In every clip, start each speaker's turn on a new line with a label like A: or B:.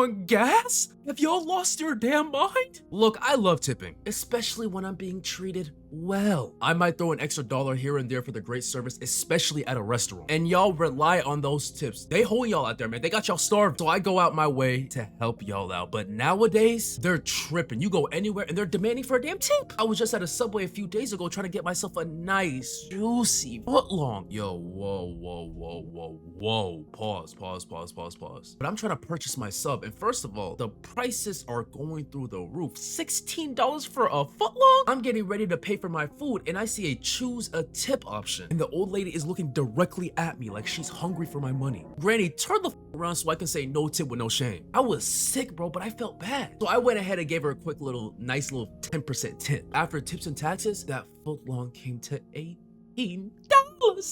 A: on gas? Have y'all lost your damn mind? Look, I love tipping, especially when I'm being treated well. I might throw an extra dollar here and there for the great service, especially at a restaurant. And y'all rely on those tips. They hold y'all out there, man. They got y'all starved. So I go out my way to help y'all out. But nowadays, they're tripping. You go anywhere and they're demanding for a damn tip. I was just at a Subway a few days ago trying to get myself a nice, juicy footlong. Yo, whoa. Pause. But I'm trying to purchase my sub. And first of all, the prices are going through the roof. $16 for a footlong? I'm getting ready to pay for my food and I see a choose a tip option. And the old lady is looking directly at me like she's hungry for my money. Granny, turn the around so I can say no tip with no shame. I was sick, bro, but I felt bad. So I went ahead and gave her a quick nice little 10% tip. After tips and taxes, that footlong came to $18.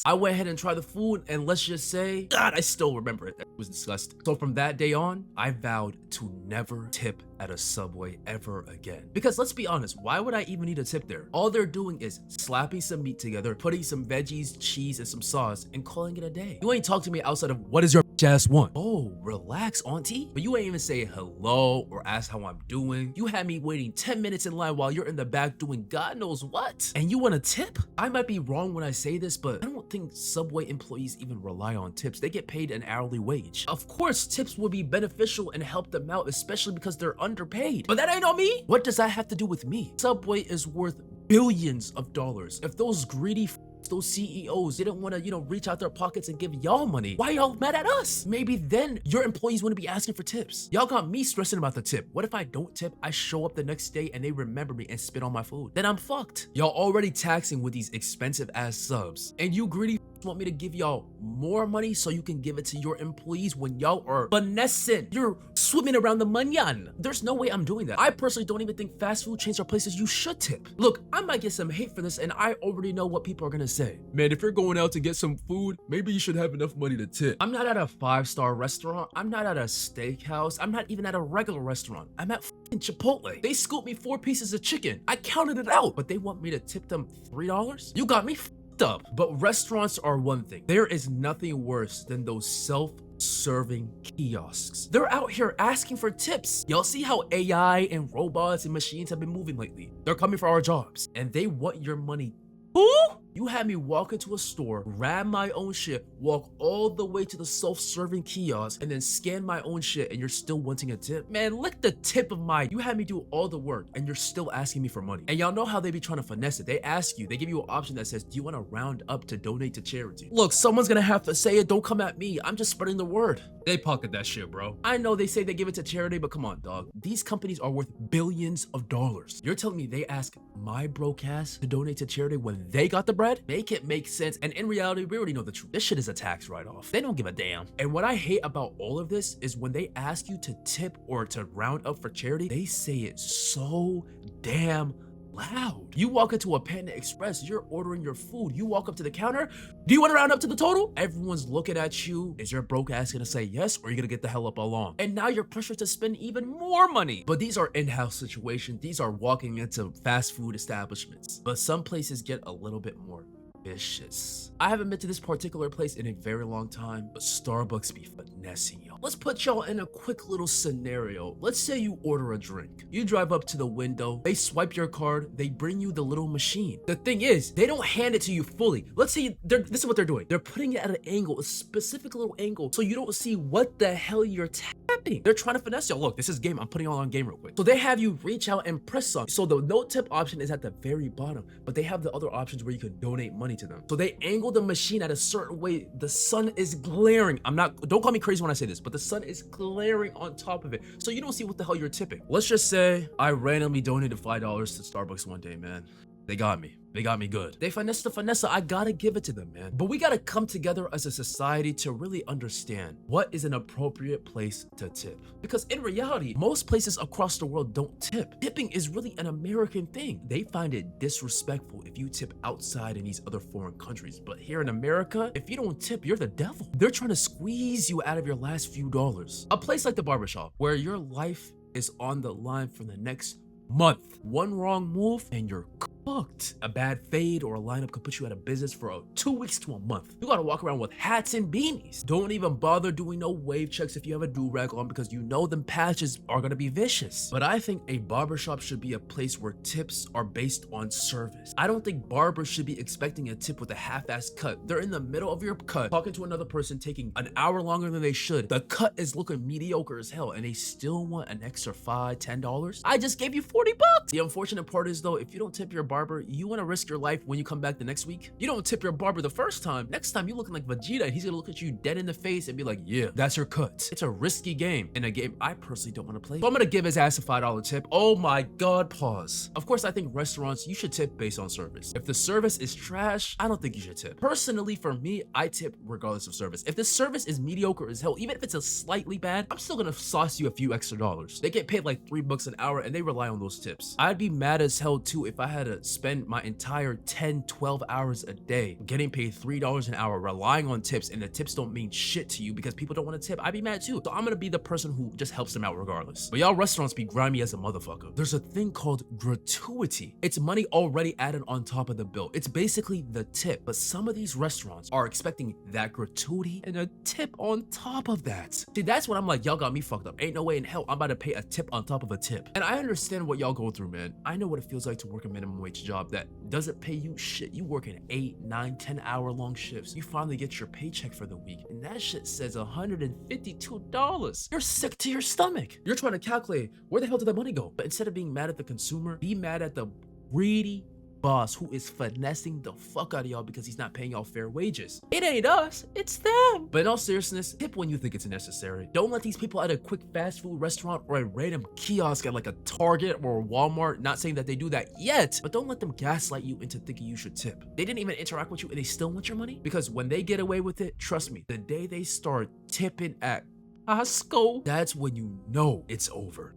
A: I went ahead and tried the food, and let's just say, God, I still remember it. It was disgusting. So from that day on, I vowed to never tip at a Subway ever again. Because let's be honest, why would I even need a tip there? All they're doing is slapping some meat together, putting some veggies, cheese, and some sauce, and calling it a day. You ain't talk to me outside of what is your ass want? Oh, relax, auntie. But you ain't even say hello or ask how I'm doing. You had me waiting 10 minutes in line while you're in the back doing God knows what. And you want a tip? I might be wrong when I say this, but I don't think Subway employees even rely on tips. They get paid an hourly wage. Of course, tips would be beneficial and help them out, especially because they're underpaid. But that ain't on me. What does that have to do with me? Subway is worth billions of dollars. If those greedy those CEOs didn't want to, reach out their pockets and give y'all money, why y'all mad at us? Maybe then your employees wouldn't be asking for tips. Y'all got me stressing about the tip. What if I don't tip? I show up the next day and they remember me and spit on my food. Then I'm fucked. Y'all already taxing with these expensive ass subs, and you greedy want me to give y'all more money so you can give it to your employees when y'all are finessing. You're swimming around the manyan. There's no way I'm doing that. I personally don't even think fast food chains are places you should tip. Look, I might get some hate for this, and I already know what people are gonna say. Man, if you're going out to get some food, maybe you should have enough money to tip. I'm not at a 5-star restaurant. I'm not at a steakhouse. I'm not even at a regular restaurant. I'm at Chipotle. They scooped me 4 pieces of chicken. I counted it out, but they want me to tip them $3? You got me up. But restaurants are one thing. There is nothing worse than those self-serving kiosks. They're out here asking for tips. Y'all see how AI and robots and machines have been moving lately? They're coming for our jobs and they want your money. Who? You had me walk into a store, grab my own shit, walk all the way to the self-serving kiosk, and then scan my own shit, and you're still wanting a tip? Man, lick the tip of mine. You had me do all the work, and you're still asking me for money. And y'all know how they be trying to finesse it. They ask you, they give you an option that says, do you want to round up to donate to charity? Look, someone's gonna have to say it. Don't come at me. I'm just spreading the word. They pocket that shit, bro. I know they say they give it to charity, but come on, dog. These companies are worth billions of dollars. You're telling me they ask my broke ass to donate to charity when they got the bread? Make it make sense. And in reality, we already know the truth. This shit is a tax write-off. They don't give a damn. And what I hate about all of this is when they ask you to tip or to round up for charity, they say it so damn loud. You walk into a Panda Express, you're ordering your food. You walk up to the counter. Do you want to round up to the total? Everyone's looking at you. Is your broke ass gonna say yes, or are you gonna get the hell up along? And now you're pressured to spend even more money. But these are in-house situations. These are walking into fast food establishments. But some places get a little bit more vicious. I haven't been to this particular place in a very long time, but Starbucks be finessing y'all. Let's put y'all in a quick little scenario. Let's say you order a drink. You drive up to the window, they swipe your card, they bring you the little machine. The thing is, they don't hand it to you fully. Let's say this is what they're doing. They're putting it at an angle, a specific little angle, so you don't see what the hell you're tapping. They're trying to finesse y'all. Look, this is game. I'm putting y'all on game real quick. So they have you reach out and press something. So the no tip option is at the very bottom, but they have the other options where you can donate money to them. So they angle the machine at a certain way. The sun is glaring. Don't call me crazy when I say this, but the sun is glaring on top of it. So you don't see what the hell you're tipping. Let's just say I randomly donated $5 to Starbucks one day, man. They got me. They got me good. They finesse the finesse. I gotta give it to them, man. But we gotta come together as a society to really understand what is an appropriate place to tip. Because in reality, most places across the world don't tip. Tipping is really an American thing. They find it disrespectful if you tip outside in these other foreign countries. But here in America, if you don't tip, you're the devil. They're trying to squeeze you out of your last few dollars. A place like the barbershop, where your life is on the line for the next month. One wrong move and you're fucked. A bad fade or a lineup could put you out of business for 2 weeks to a month. You gotta walk around with hats and beanies. Don't even bother doing no wave checks if you have a do-rag on, because you know them patches are gonna be vicious. But I think a barbershop should be a place where tips are based on service. I don't think barbers should be expecting a tip with a half-ass cut. They're in the middle of your cut, talking to another person, taking an hour longer than they should. The cut is looking mediocre as hell, and they still want an extra $5, $10? I just gave you 40 bucks. The unfortunate part is though, if you don't tip your barber, you want to risk your life when you come back the next week? You don't tip your barber the first time. Next time you looking like Vegeta, and he's gonna look at you dead in the face and be like, yeah, that's your cut. It's a risky game, and a game I personally don't want to play. So I'm gonna give his ass a $5 tip. Oh my god, pause. Of course, I think restaurants, you should tip based on service. If the service is trash, I don't think you should tip. Personally, for me, I tip regardless of service. If the service is mediocre as hell, even if it's a slightly bad, I'm still gonna sauce you a few extra dollars. They get paid like $3 an hour, and they rely on those tips. I'd be mad as hell too if I had to spend my entire 10, 12 hours a day getting paid $3 an hour, relying on tips, and the tips don't mean shit to you because people don't want to tip. I'd be mad too. So I'm gonna be the person who just helps them out regardless. But y'all restaurants be grimy as a motherfucker. There's a thing called gratuity. It's money already added on top of the bill. It's basically the tip, but some of these restaurants are expecting that gratuity and a tip on top of that. See, that's what I'm like, y'all got me fucked up. Ain't no way in hell I'm about to pay a tip on top of a tip. And I understand what y'all go through, man. I know what it feels like to work a minimum wage job that doesn't pay you shit. You work in 8, 9, 10-hour long shifts. You finally get your paycheck for the week, and that shit says $152. You're sick to your stomach. You're trying to calculate where the hell did the money go? But instead of being mad at the consumer, be mad at the greedy boss who is finessing the fuck out of y'all because he's not paying y'all fair wages. It ain't us, it's them. But in all seriousness, tip when you think it's necessary. Don't let these people at a quick fast food restaurant or a random kiosk at like a Target or a Walmart, not saying that they do that yet, but don't let them gaslight you into thinking you should tip. They didn't even interact with you and they still want your money? Because when they get away with it, trust me, the day they start tipping at Costco, that's when you know it's over.